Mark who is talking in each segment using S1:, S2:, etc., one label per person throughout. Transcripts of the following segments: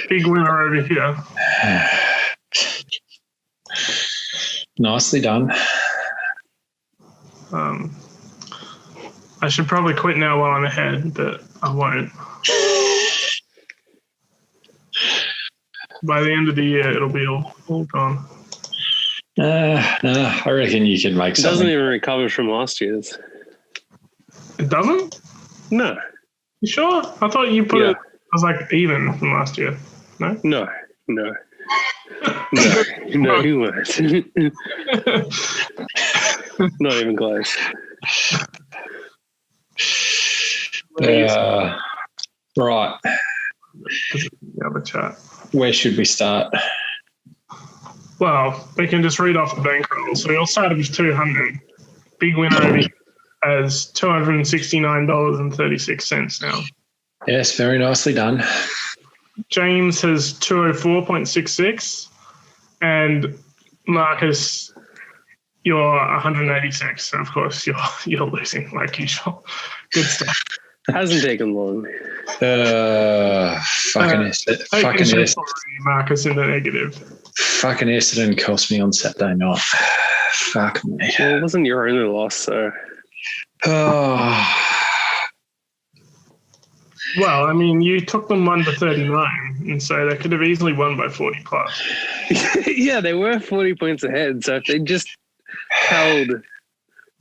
S1: Big winner over here.
S2: Nicely done.
S1: I should probably quit now while I'm ahead, but I won't. By the end of the year, it'll be all gone.
S2: No, I reckon you can make
S3: It
S2: something.
S3: doesn't even recover from last year's.
S1: It doesn't?
S3: No.
S1: You sure? I thought you put it as like even from last year. No?
S3: No. No, you weren't. Not even close.
S2: Right.
S1: The other chat.
S2: Where should we start?
S1: Well, we can just read off the bankroll. So we all started with 200. Big winner over here as $269.36 now.
S2: Yes, very nicely done.
S1: James has 204.66, and Marcus, you're 186. So of course you're losing like usual. Good stuff.
S3: Hasn't taken long.
S2: Fucking
S1: Marcus in the negative.
S2: Fucking Essendon cost me on Saturday night. Fuck me.
S3: Well, it wasn't your only loss, so.
S1: Well, I mean, you took them 1-39, and so they could have easily won by 40 plus.
S3: Yeah, they were 40 points ahead. So if they just held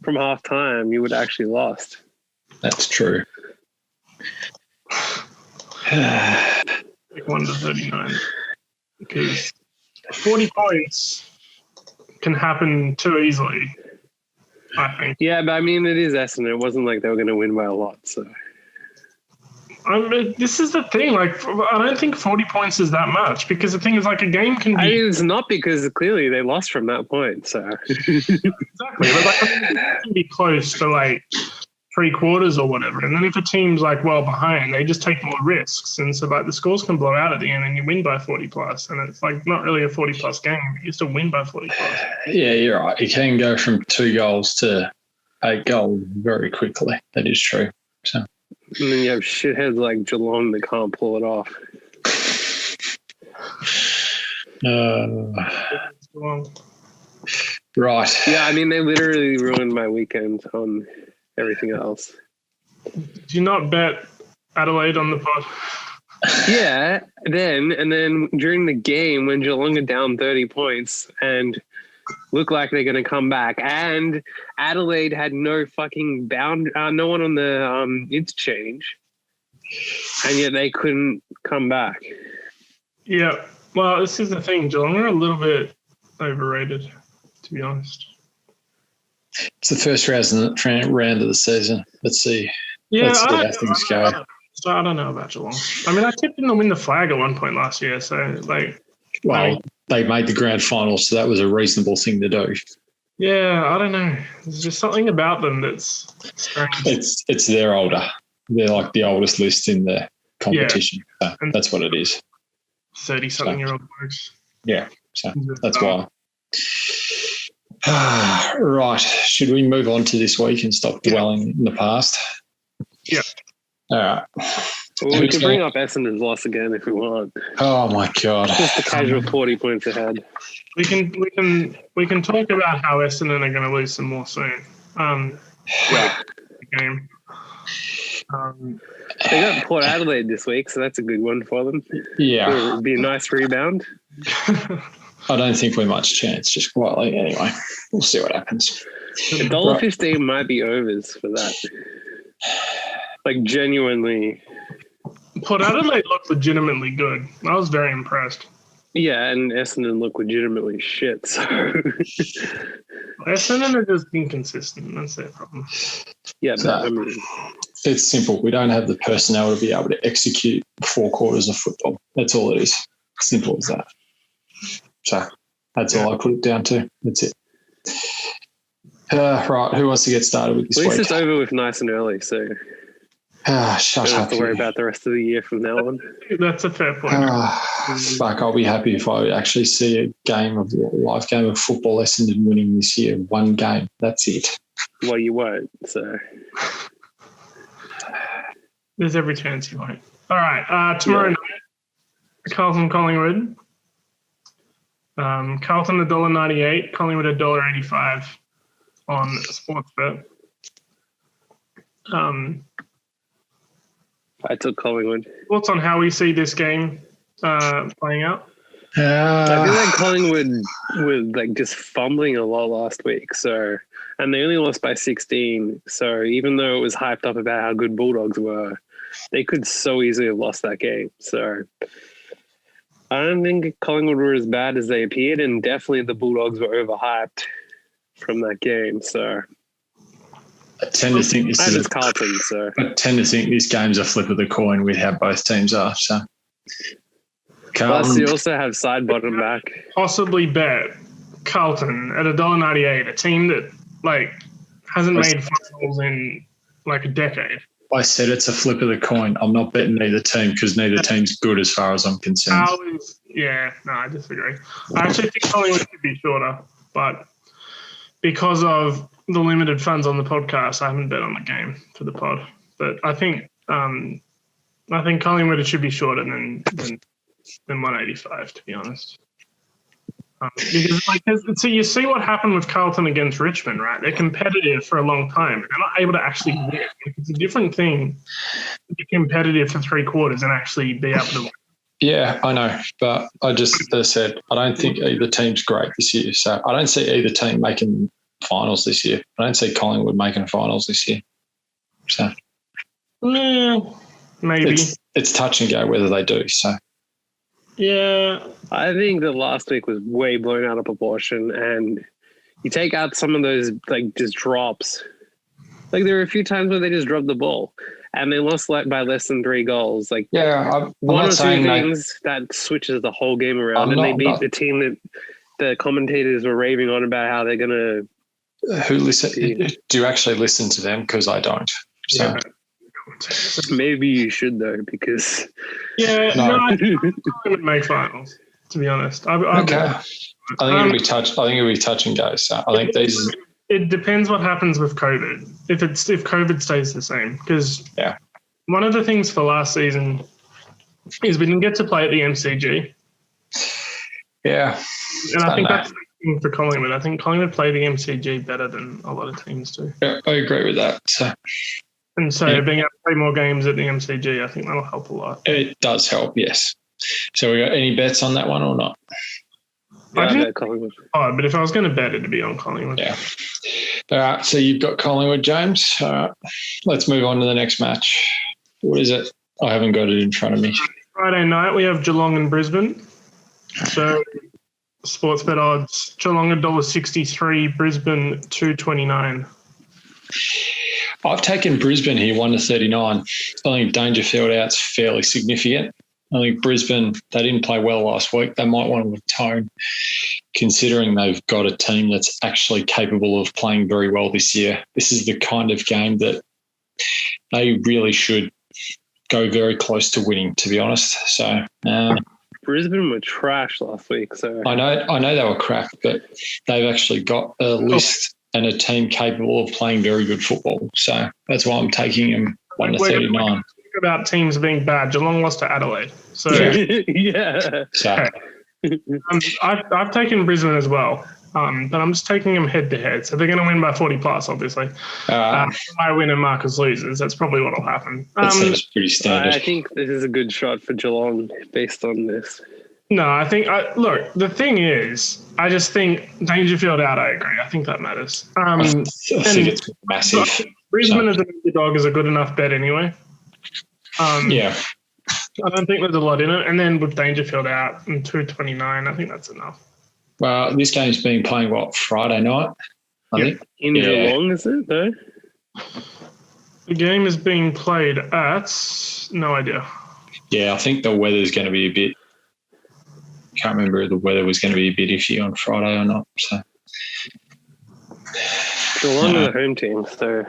S3: from half time, you would have actually lost.
S2: That's true.
S1: 1-39, because 40 points can happen too easily, I think.
S3: Yeah, but I mean, it is Essendon. It wasn't like they were going to win by a lot, so.
S1: This is the thing. Like, I don't think 40 points is that much, because the thing is, like, a game can be.
S3: I mean, it's not, because clearly they lost from that point. So
S1: exactly, but like, it can be close to like 3/4 or whatever, and then if a team's like well behind, they just take more risks, and so like the scores can blow out at the end, and you win by 40 plus, and it's like not really a 40 plus game. You still win by 40 plus.
S2: Yeah, you're right. You can go from 2 goals to 8 goals very quickly. That is true. So.
S3: And then you have shitheads like Geelong that can't pull it off.
S2: Right.
S3: Yeah, I mean, they literally ruined my weekend on everything else.
S1: Did you not bet Adelaide on the pod?
S3: Yeah, and then during the game when Geelong are down 30 points and look like they're going to come back, and Adelaide had no fucking no one on the interchange, and yet they couldn't come back.
S1: Yeah, well, this is the thing, Geelong are a little bit overrated, to be honest.
S2: It's the first round of the season. Let's see.
S1: Yeah,
S2: Let's see how things go.
S1: So I don't know about Geelong. I mean, I tipped them to win the flag at one point last year, so like.
S2: Well, they made the grand final, so that was a reasonable thing to do.
S1: Yeah, I don't know. There's just something about them that's strange.
S2: It's their older. They're like the oldest list in the competition. Yeah. So that's what it is.
S1: 30-something-year-old blokes.
S2: Yeah, so that's why. Right. Should we move on to this week and stop dwelling in the past?
S1: Yeah.
S2: All right.
S3: Well, we can bring up Essendon's loss again if we want.
S2: Oh my God!
S3: Just a casual 40 points ahead.
S1: We can talk about how Essendon are going to lose some more soon. Game.
S3: They got Port Adelaide this week, so that's a good one for them.
S2: Yeah,
S3: it'd be a nice rebound.
S2: I don't think we're much chance. Just quietly, anyway. We'll see what happens.
S3: $1.15 might be overs for that. Like genuinely.
S1: Port Adelaide looked legitimately good. I was very impressed.
S3: Yeah, and Essendon looked legitimately shit. So
S1: Essendon are just inconsistent. That's their problem.
S3: Yeah,
S2: so,
S3: I mean,
S2: it's simple. We don't have the personnel to be able to execute 4 quarters of football. That's all it is. Simple as that. So that's all I put it down to. That's it. Right, who wants to get started with this week?
S3: At least it's over with nice and early, so
S2: shut
S3: don't
S2: up.
S3: have to worry about the rest of the year from now on.
S1: That's a fair point.
S2: Fuck, I'll be happy if I actually see a live game of football Essendon winning this year. 1 game. That's it.
S3: Well, you won't, so.
S1: There's every chance you won't. All right, tomorrow night, Carlton Collingwood. Carlton $1.98, Collingwood $1.85 on Sportsbet.
S3: I took Collingwood.
S1: Thoughts on how we see this game playing out?
S3: I feel like Collingwood was like just fumbling a lot last week. So, and they only lost by 16. So even though it was hyped up about how good Bulldogs were, they could so easily have lost that game. So I don't think Collingwood were as bad as they appeared, and definitely the Bulldogs were overhyped from that game. So
S2: I tend to think this
S3: and
S2: is
S3: it's Carlton. So
S2: I tend to think this game's a flip of the coin with how both teams are. So,
S3: plus you also have side bottom back.
S1: Possibly bet Carlton at $1.98, a team that like hasn't made finals in like a decade.
S2: I said it's a flip of the coin. I'm not betting neither team because neither team's good as far as I'm concerned.
S1: I disagree. I actually think Collingwood should be shorter, but because of the limited funds on the podcast, I haven't bet on the game for the pod. But I think Collingwood should be shorter than 185, to be honest. Because so you see what happened with Carlton against Richmond, right? They're competitive for a long time, but they're not able to actually win. It's a different thing to be competitive for 3 quarters and actually be able to win.
S2: Yeah, I know, but I just said I don't think either team's great this year. So I don't see either team making finals this year. I don't see Collingwood making finals this year. So
S1: maybe
S2: it's touch and go whether they do. So.
S1: Yeah,
S3: I think that last week was way blown out of proportion, and you take out some of those like just drops. Like there were a few times where they just dropped the ball, and they lost by less than 3 goals. Like
S2: I'm
S3: one
S2: not
S3: or two
S2: saying
S3: things that switches the whole game around, and they beat the team that the commentators were raving on about how they're gonna.
S2: Who listen? Do you actually listen to them? Because I don't. So.
S1: Yeah.
S3: Maybe you should though, because
S1: I would make finals. To be honest,
S2: okay. I think it'll be touch. I think it'll be touch and go. So I think these.
S1: It depends what happens with COVID. If COVID stays the same, because one of the things for last season is we didn't get to play at the MCG.
S2: Yeah,
S1: and I think that's the thing for Collingwood. I think Collingwood play the MCG better than a lot of teams do.
S2: Yeah, I agree with that. So.
S1: And so being able to play more games at the MCG, I think that'll help a lot.
S2: It does help, yes. So we got any bets on that one or not?
S3: I bet Collingwood.
S1: Oh, but if I was going to bet, it'd be on Collingwood.
S2: Yeah. All right, so you've got Collingwood, James. All right, let's move on to the next match. What is it? I haven't got it in front of me.
S1: Friday night, we have Geelong and Brisbane. So Sportsbet odds, Geelong $1.63, Brisbane $2.29.
S2: I've taken Brisbane here, 1-39. I think Dangerfield out's fairly significant. I think Brisbane, they didn't play well last week. They might want to atone, considering they've got a team that's actually capable of playing very well this year. This is the kind of game that they really should go very close to winning, to be honest. So
S3: Brisbane were trash last week. So
S2: I know they were crap, but they've actually got a list and a team capable of playing very good football. So that's why I'm taking them 1-39.
S1: About teams being bad, Geelong lost to Adelaide. So
S3: yeah.
S2: So.
S1: I've taken Brisbane as well, but I'm just taking them head to head. So they're going to win by 40 plus, obviously. I win and Marcus loses. That's probably what will happen.
S2: That seems pretty standard.
S3: I think this is a good shot for Geelong based on this.
S1: No, I think look. The thing is, I just think Dangerfield out. I agree. I think that matters.
S2: I think it's massive.
S1: Brisbane as an underdog is a good enough bet anyway.
S2: Yeah,
S1: I don't think there's a lot in it. And then with Dangerfield out and 2.29, I think that's enough.
S2: Well, this game's being playing Friday night. I think
S3: in Geelong, is it though?
S1: The game is being played at no idea.
S2: Yeah, I think the weather's going to be a bit. Can't remember if the weather was going to be a bit iffy on Friday or not. So
S3: Geelong are the home team, so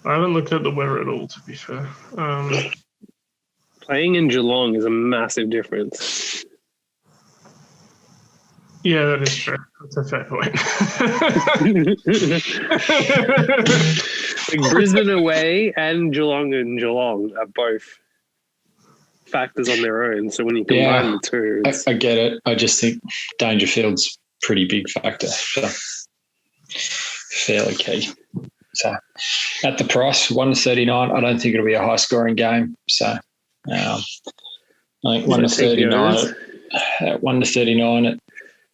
S1: I haven't looked at the weather at all, to be fair.
S3: Playing in Geelong is a massive difference.
S1: Yeah, that is true. That's a fair point.
S3: Like Brisbane away and Geelong are both factors on their own. So when you combine the two,
S2: I get it. I just think Dangerfield's pretty big factor. So fairly key. So at the price, 1-39, I don't think it'll be a high scoring game. So I think 1-39 at 1-39 at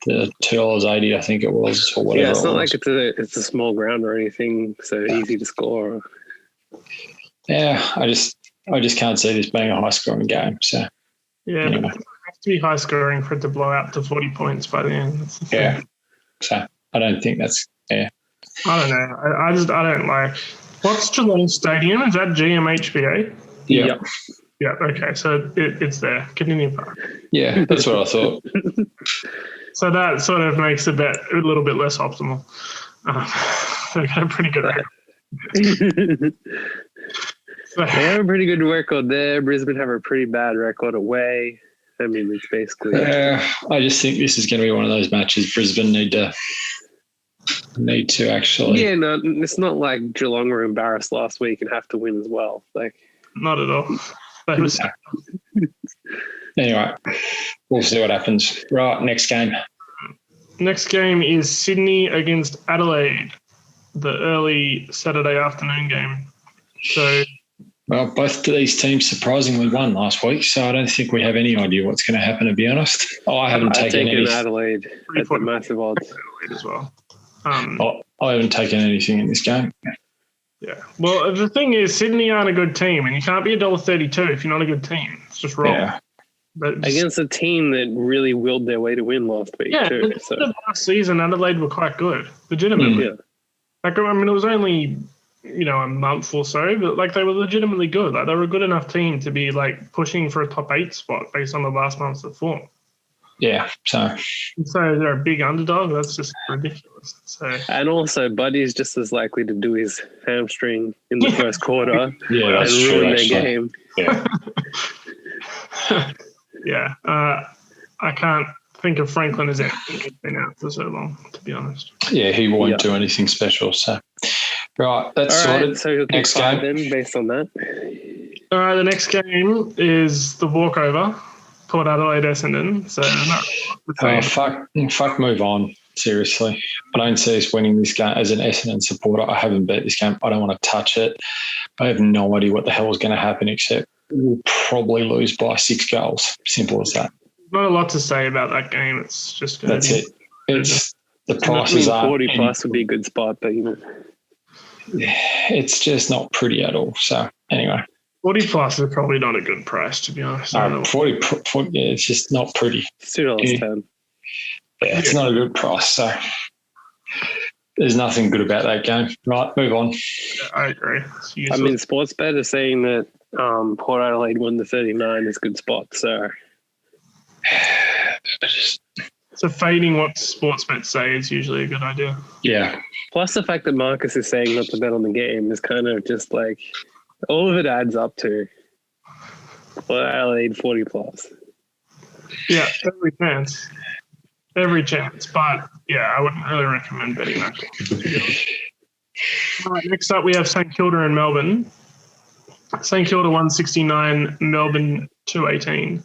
S2: the $2.80, I think it was, or whatever.
S3: Yeah, it's not like it's a small ground or anything, so easy to score.
S2: Yeah, I just can't see this being a high scoring game. So
S1: yeah,
S2: anyway.
S1: but it doesn't have to be high scoring for it to blow out to 40 points by the end. That's the thing.
S2: So I don't think that's fair.
S1: I don't know. I don't like. What's Geelong Stadium? Is that GMHBA?
S2: Yeah.
S1: Yeah. Okay. So it's there. Continue.
S2: Yeah, that's what I thought.
S1: So that sort of makes the bet a little bit less optimal. They've got a pretty good record.
S3: They have a pretty good record there. Brisbane have a pretty bad record away. I mean, it's basically.
S2: I just think this is going to be one of those matches Brisbane need to actually.
S3: Yeah, no, it's not like Geelong were embarrassed last week and have to win as well. Like,
S1: not at all.
S2: Anyway, we'll see what happens. Right, next game.
S1: Next game is Sydney against Adelaide, the early Saturday afternoon game. So,
S2: well, both of these teams surprisingly won last week, so I don't think we have any idea what's going to happen, to be honest. I haven't taken any.
S3: Adelaide at the massive odds.
S1: Adelaide as well.
S2: I haven't taken anything in this game.
S1: Yeah. Well, the thing is, Sydney aren't a good team, and you can't be $1.32 if you're not a good team. It's just wrong.
S2: Yeah.
S1: But
S3: against a team that really willed their way to win last week, too. So.
S1: Last season, Adelaide were quite good, legitimately.
S3: Yeah.
S1: Like, I mean, it was only, a month or so, but, they were legitimately good. Like, they were a good enough team to be, pushing for a top 8 spot based on the last month's form.
S2: Yeah, so
S1: they're a big underdog. That's just ridiculous.
S3: And also, Buddy's just as likely to do his hamstring in the first quarter
S2: and ruin
S3: their game.
S2: Yeah.
S1: Yeah. I can't think of Franklin as been out for so long, to be honest.
S2: Yeah, he won't do anything special. So, right, that's sorted.
S3: So he'll
S2: next game
S3: then, based on that.
S1: All right, the next game is the walkover. Port Adelaide Essendon. So
S2: fuck, move on. Seriously, I don't see us winning this game. As an Essendon supporter, I haven't bet this game. I don't want to touch it. I have no idea what the hell is going to happen, except we'll probably lose by 6 goals. Simple as that.
S1: Not a lot to say about that game. It's just going
S2: to be. It. It's the prices are
S3: 40 plus would be a good spot, but
S2: it's just not pretty at all. So anyway.
S1: 40 plus is probably not a good price, to be honest.
S2: 40, it's just not pretty.
S3: It's $2.10.
S2: Yeah, it's not a good price. So there's nothing good about that game. Right, move on.
S1: Yeah, I agree.
S3: I mean, Sportsbet is saying that Port Adelaide 1-39 is a good spot. So
S1: fading what Sportsbet say is usually a good idea.
S2: Yeah.
S3: Plus the fact that Marcus is saying not to bet on the game is kind of just like... all of it adds up to Adelaide 40 plus.
S1: Yeah, every chance. But yeah, I wouldn't really recommend betting that. All right, next up we have St Kilda and Melbourne. St Kilda 169, Melbourne 218.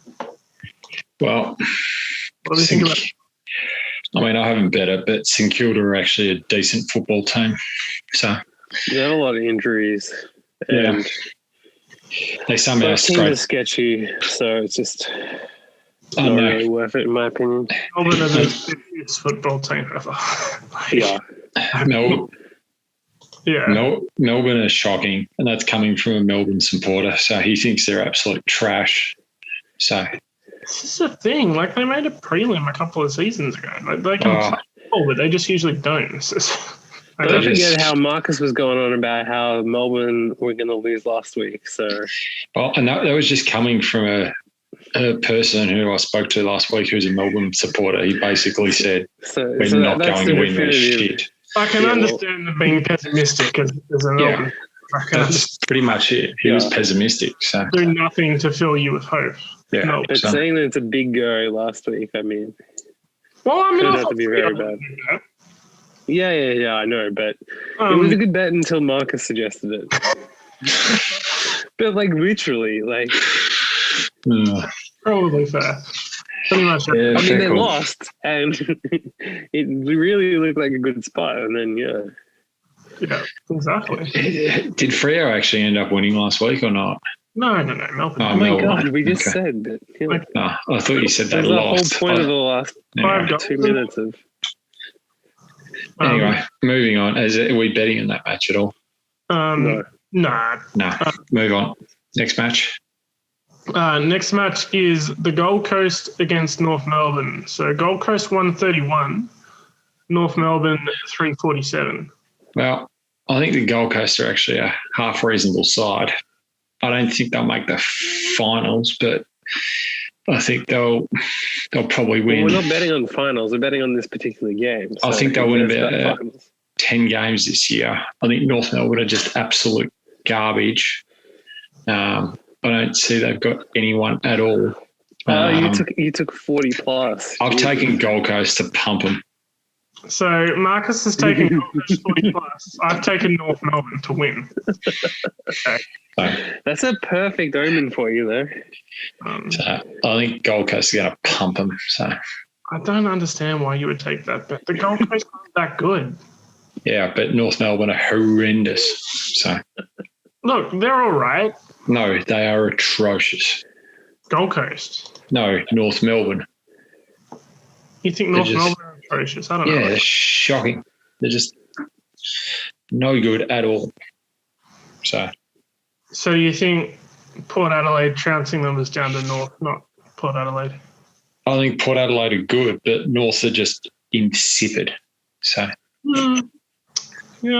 S2: Well,
S1: what do you think about it?
S2: I mean, I haven't bet it, but St Kilda are actually a decent football team. So
S3: they have a lot of injuries.
S2: And they somehow
S3: scrape. Sketchy, so it's just not really worth it, in my opinion.
S1: Melbourne are the biggest football team ever.
S2: Melbourne is shocking, and that's coming from a Melbourne supporter. So he thinks they're absolute trash. So
S1: this is the thing. They made a prelim a couple of seasons ago. They can play ball, but they just usually don't.
S3: Don't forget how Marcus was going on about how Melbourne were going to lose last week. So,
S2: well, and that was just coming from a person who I spoke to last week who was a Melbourne supporter. He basically said, we're not going to win this shit.
S1: I can understand them being pessimistic as a Melbourne.
S2: That's pretty much it. He was pessimistic. So
S1: do nothing to fill you with hope.
S2: Yeah.
S1: No.
S3: But saying that it's a big go last week, I mean,
S1: it
S3: have to be very bad. Yeah, I know, but it was a good bet until Marcus suggested it. But literally,
S1: Probably fair. Pretty much.
S2: Yeah,
S3: I mean, they
S2: call.
S3: lost, and it really looked like a good spot. And then,
S1: Yeah, exactly.
S2: Did Freo actually end up winning last week or not?
S1: No, Melbourne.
S3: Oh my
S2: Melbourne.
S3: God, we just
S2: Okay.
S3: said that.
S2: I thought you said they
S3: That's the whole
S2: lost.
S3: point of the last
S1: Five goals.
S3: 2 minutes of.
S2: Anyway, moving on. Are we betting in that match at all?
S3: No.
S1: Nah.
S2: No. Move on. Next match.
S1: Next match is the Gold Coast against North Melbourne. So Gold Coast 131, North Melbourne 347.
S2: Well, I think the Gold Coast are actually a half reasonable side. I don't think they'll make the finals, but I think they'll probably win.
S3: Well, we're not betting on finals. We're betting on this particular game.
S2: I think they'll win about
S3: finals.
S2: 10 games this year. I think North Melbourne are just absolute garbage. I don't see they've got anyone at all.
S3: You took 40 plus.
S2: I've taken Gold Coast to pump them.
S1: So Marcus has taken Gold Coast 40 plus. I've taken North Melbourne to win. Okay.
S2: So,
S3: That's a perfect omen for you, though.
S2: so I think Gold Coast are going to pump them. So
S1: I don't understand why you would take that bet. The Gold Coast aren't that good.
S2: yeah, but North Melbourne are horrendous. So
S1: Look, they're all right.
S2: no, they are atrocious.
S1: Gold Coast.
S2: No, North Melbourne.
S1: You think North Melbourne are atrocious? I don't know.
S2: Yeah, they're shocking. They're just no good at all.
S1: So you think Port Adelaide trouncing them is down to North, not Port Adelaide?
S2: I think Port Adelaide are good, but North are just insipid. So
S1: Yeah,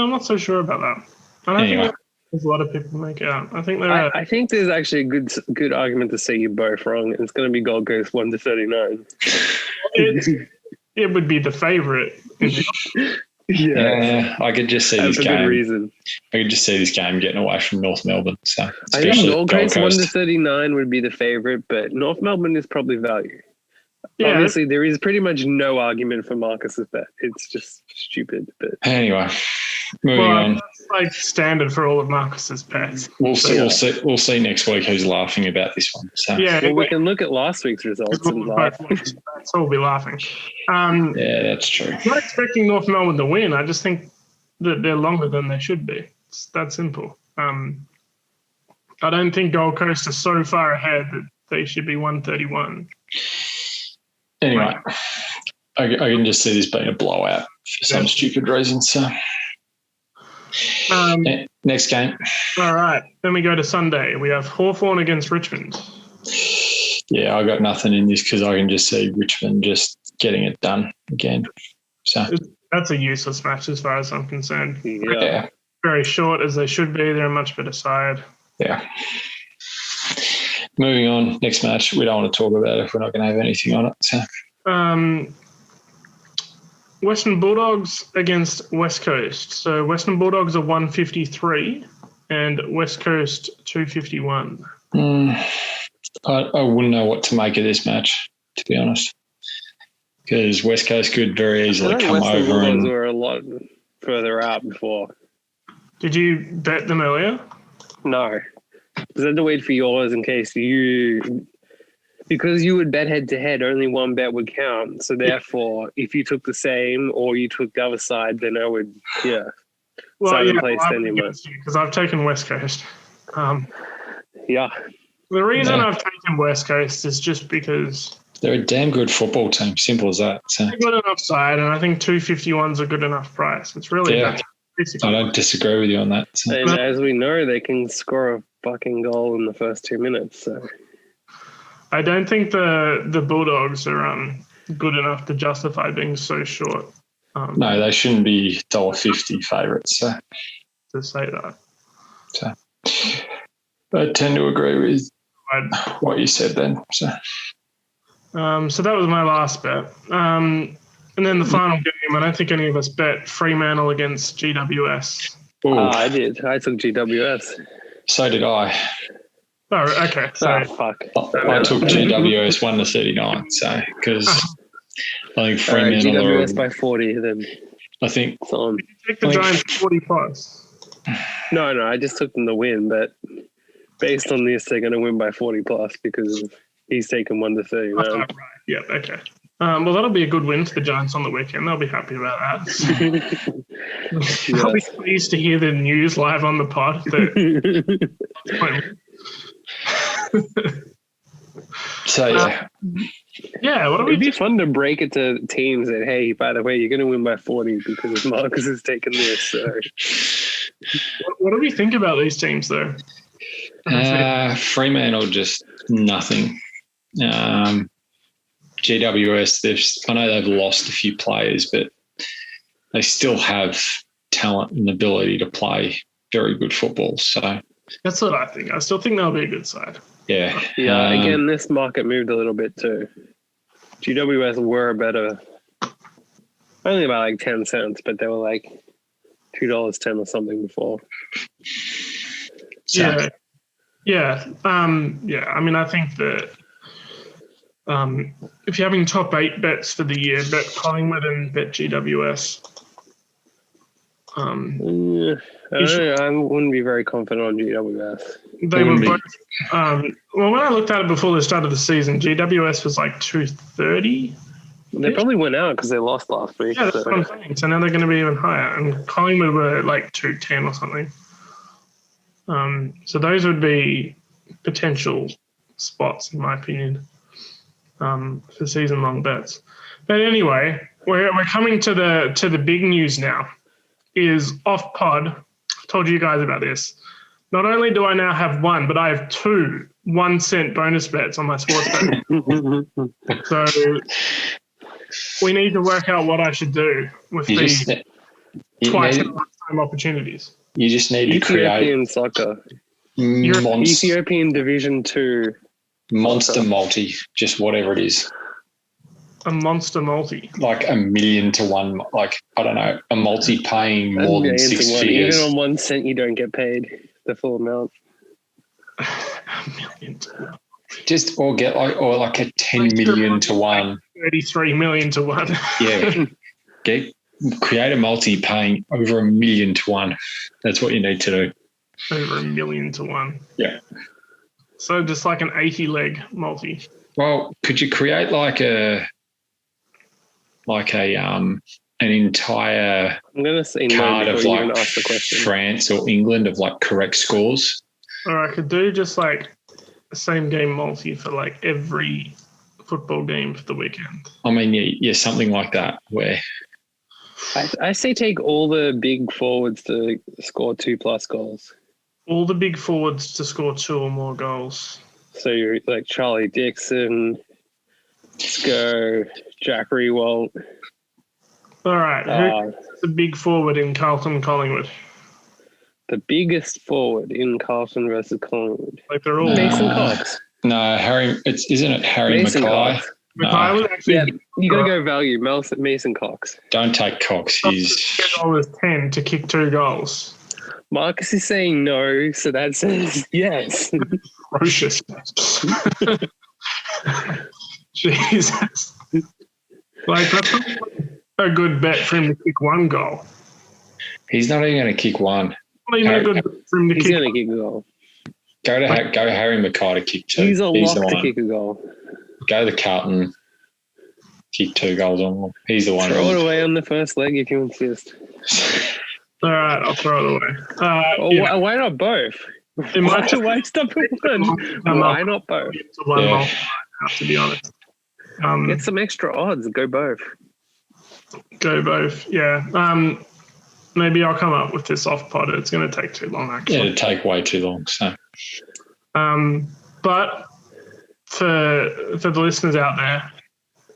S1: I'm not so sure about that. I don't
S2: Anyway.
S1: think there's a lot of people make out. I think they're
S3: I think there's actually a good argument to say you both wrong. It's going to be Gold Coast 1-39.
S1: it would be the favourite.
S2: yeah, I could just see
S3: That's
S2: this
S3: a good
S2: game.
S3: reason.
S2: I could just see this game getting away from North Melbourne. So
S3: I think
S2: especially
S3: Gold Coast 1-39 would be the favourite, but North Melbourne is probably value.
S1: Yeah,
S3: Obviously, there is pretty much no argument for Marcus's bet. It's just stupid. But
S2: Anyway, moving
S1: well,
S2: on.
S1: that's like standard for all of Marcus's bets.
S2: We'll see. We'll see next week who's laughing about this one. So
S1: Yeah,
S3: well, we can look at last week's results and laugh.
S1: so we'll be laughing.
S2: yeah, that's true.
S1: I'm not expecting North Melbourne to win. I just think that they're longer than they should be. It's that simple. I don't think Gold Coast are so far ahead that they should be 131.
S2: Anyway, I can just see this being a blowout for some stupid reason. So next game.
S1: All right. Then we go to Sunday. We have Hawthorn against Richmond.
S2: Yeah, I got nothing in this because I can just see Richmond just getting it done again. So
S1: That's a useless match as far as I'm concerned.
S2: yeah.
S1: Very short as they should be. They're a much better side.
S2: Yeah. Moving on, next match. We don't want to talk about it if we're not going to have anything on it. So.
S1: Western Bulldogs against West Coast. So Western Bulldogs are 153 and West Coast 251.
S2: I wouldn't know what to make of this match, to be honest, because West Coast could very easily come
S3: Western
S2: over
S3: Bulldogs
S2: and
S3: were a lot further out before.
S1: Did you bet them earlier?
S3: No, because I had to wait for yours in case because you would bet head to head, only one bet would count. So therefore, if you took the same or you took the other side, then I would,
S1: because I've taken West Coast.
S3: Yeah.
S1: The reason I've taken West Coast is just because
S2: they're a damn good football team. Simple as that. So.
S1: they've got enough side, and I think 251's a good enough price. It's really
S2: I don't disagree with you on that. So.
S3: And as we know, they can score a fucking goal in the first 2 minutes. So
S1: I don't think the Bulldogs are good enough to justify being so short.
S2: No, they shouldn't be $1.50 favourites. So.
S1: To say that.
S2: So I tend to agree with what you said then. So
S1: that was my last bet. And then the final game, I don't think any of us bet Fremantle against GWS.
S3: I did. I took GWS.
S2: So did I.
S1: Oh, okay. So
S3: fuck.
S2: I took GWS 1-39. So because I think Fremantle
S3: GWS by 40. Then
S2: I think.
S3: It's on.
S1: Did you take the Giants 40 plus?
S3: No. I just took them to win, but Based on this, they're going to win by 40 plus because he's taken 1 to 30.
S1: Oh, right. Yeah. Okay. Well, that'll be a good win for the Giants on the weekend. They'll be happy about that. I'll be pleased to hear the news live on the pod.
S2: So, yeah.
S1: Yeah, what do
S3: It'd
S1: we
S3: be
S1: do?
S3: fun to break it to teams that, hey, by the way, you're going to win by 40 because Marcus has taken this. So.
S1: What do we think about these teams, though?
S2: Fremantle, just nothing. GWS, I know they've lost a few players, but they still have talent and ability to play very good football. So
S1: That's what I think. I still think they'll be a good side.
S2: yeah.
S3: Again, this market moved a little bit too. GWS were better, only by like 10 cents, but they were like $2.10 or something before.
S1: So. Yeah. I mean, I think that if you're having top 8 bets for the year, bet Collingwood and bet GWS.
S3: I wouldn't be very confident on GWS.
S1: They were both. Well, when I looked at it before the start of the season, GWS was like 230.
S3: They probably went out because they lost last week.
S1: Yeah, that's what I'm saying. So now they're going to be even higher. And Collingwood were like 210 or something. So those would be potential spots, in my opinion, for season-long bets. But anyway, we're coming to the big news now. Is off pod. I've told you guys about this. Not only do I now have one, but I have 2 1-cent bonus bets on my sports bet. So we need to work out what I should do with these twice in a lifetime opportunities.
S2: You just need to create
S3: Ethiopian soccer. Ethiopian Division 2
S2: monster multi, just whatever it is.
S1: A monster multi.
S2: Like $1 million to 1, like, I don't know, a multi paying more than 6 figures.
S3: Even on 1 cent, you don't get paid the full amount.
S1: $1 million to 1.
S2: Just, or get like a 10 million to 1.
S1: 33 million to 1.
S2: Yeah. Create a multi paying over $1 million to 1. That's what you need to do.
S1: Over $1 million to 1.
S2: Yeah.
S1: So just like an 80-leg multi.
S2: Well, could you create an entire
S3: I'm gonna say
S2: card
S3: no
S2: of
S3: before you
S2: like
S3: even ask the question.
S2: France or England of like correct scores?
S1: Or I could do just like the same game multi for like every football game for the weekend.
S2: I mean, yeah, something like that where
S3: I say take all the big forwards to score 2+ goals.
S1: All the big forwards to score 2 or more goals.
S3: So you're like Charlie Dixon, Sko, Jack Rewalt.
S1: All right. Who's the big forward in Carlton Collingwood?
S3: The biggest forward in Carlton versus Collingwood.
S1: Like they're all
S3: Mason Cox.
S2: No, isn't it Harry
S3: Mason
S2: Mackay?
S3: Cox.
S1: Mackay was actually
S3: You got to go value. Mason Cox.
S2: Don't take Cox. He's
S1: $10 to kick 2 goals.
S3: Marcus is saying no, so that says yes.
S1: Atrocious. Jesus. Like, that's not a good bet for him to kick 1 goal.
S2: He's not even going to kick 1.
S1: Not even a good bet for him to
S3: He's
S1: kick
S3: going to kick a goal.
S2: Go Harry Mackay to kick 2.
S3: He's a
S2: the
S3: lock to
S2: one.
S3: kick a goal.
S2: Go the Carlton, kick 2 goals on. He's the one.
S3: Throw it away on the first leg if you insist.
S1: All right, I'll throw it away.
S3: Why not both?
S1: It might
S3: Why stop at 1? Why not both?
S1: To 1 to be honest.
S3: Get some extra odds. Go both.
S1: Go both, yeah. Maybe I'll come up with this off pod. It's going to take too long, actually.
S2: Yeah, it'd take way too long. So,
S1: but for the listeners out there,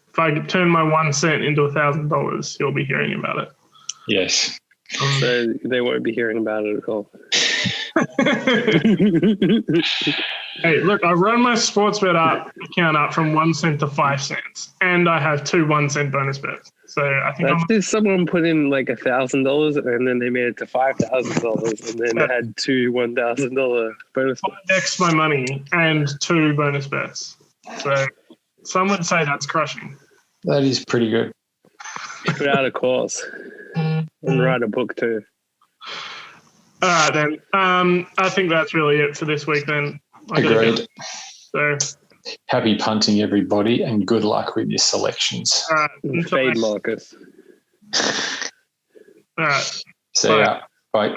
S1: if I turn my 1 cent into $1,000, you'll be hearing about it.
S2: yes.
S3: So they won't be hearing about it at all.
S1: Hey, look, I run my sportsbet account up from 1 cent to 5 cents, and I have 2 1-cent bonus bets. So I think
S3: That's if someone put in like $1,000 and then they made it to $5,000 and then had 2 $1,000 bonus bets.
S1: 5x my money and 2 bonus bets. So some would say that's crushing.
S2: That is pretty good.
S3: Put out a course and write a book too.
S1: All right, then. I think that's really it for this week, then.
S2: Agreed.
S1: So,
S2: happy punting, everybody, and good luck with your selections.
S1: all right.
S3: Fade Marcus.
S1: All right.
S2: See ya. Bye.